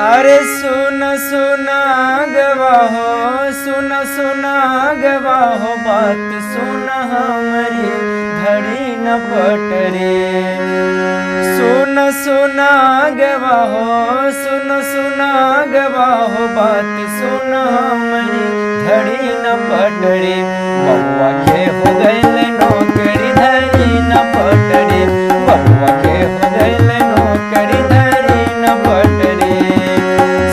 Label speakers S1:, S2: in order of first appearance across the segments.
S1: अरे सुन सुना गवाहो, सुन सुना गवाहो, बात सुन हमारी धड़ी न पटरे। सुन सुना गवाहो, सुन सुना गवाहो, बात सुन हमारी धड़ी न पटरे। बउआ के हो गइल नौकरी धड़ी न पटरे, बउआ के हो गइल नौकरी धड़ी न पटरे।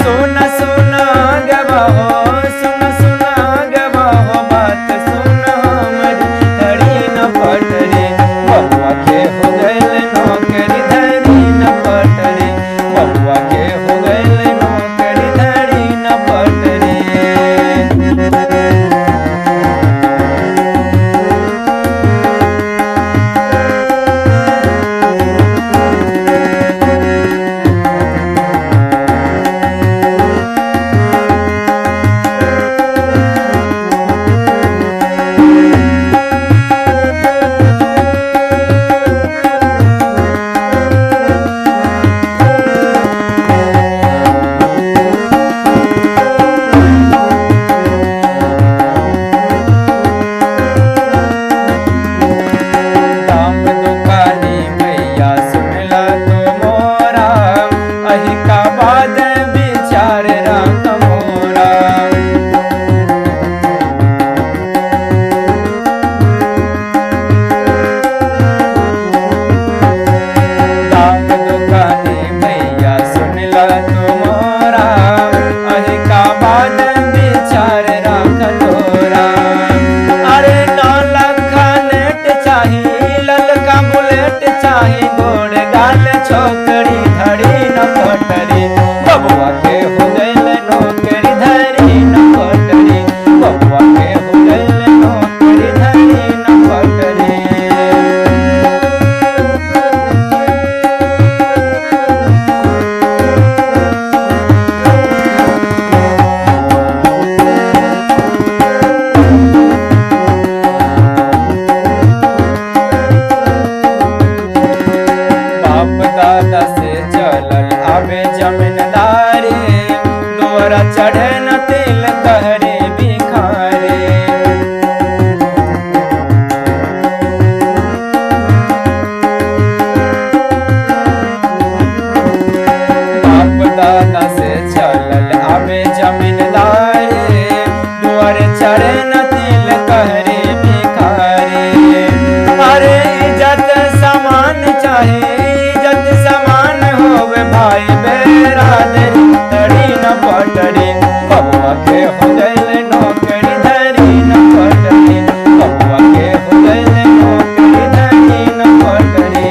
S1: सुन सुना गवाहो, सुन सुना गवाहो, बात सुन हमारी धड़ी न पटरे। बउआ के हो गइल नौकरी धड़ी न पटरे, बउआ के हो गइल नौकरी धड़ी न पटरे। चाहे गोड़ गाल छोकरी धड़ी न पटरे। बबुआ के हो गइल नौकरी धड़ी न पटरे, बबुआ के हो गइल नौकरी धड़ी न पटरे। दादा से चलल आवे जमींदारी, दोरा चढ़े न तिल कहरे भिखारे। बाप दादा से चलल आवे जमींदारी, दोर चढ़े न तिल कहरे भिखारे। अरे इज्जत समान चाहे समान होवे भाई बेरादरी धड़ी न पटरे। बबुआ के हो गइल नौकरी धड़ी न पटरे, बबुआ के हो गइल नौकरी धड़ी न पटरे।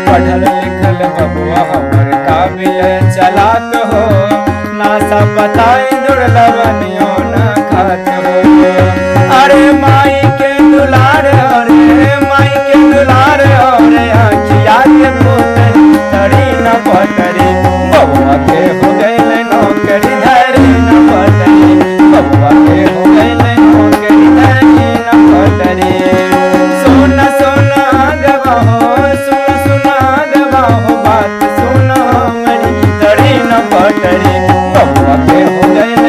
S1: पढ़ल लिखल बबुआ हमर काबिल चलाक हो, नासा बताई दुर्लभनियो न खात हो। अरे माई के दुलार, अरे माई के दुलार, अरे आखिया के पुतरी धड़ी न पटरे। बबुआ के हो गइल नौकरी धड़ी न पटरे, बबुआ के हो गइल नौकरी धड़ी न पटरे। सुन सुना गवाहो, सुन सुना गवाहो, बात सुन हमारी धड़ी न पटरे। बबुआ के हो गइल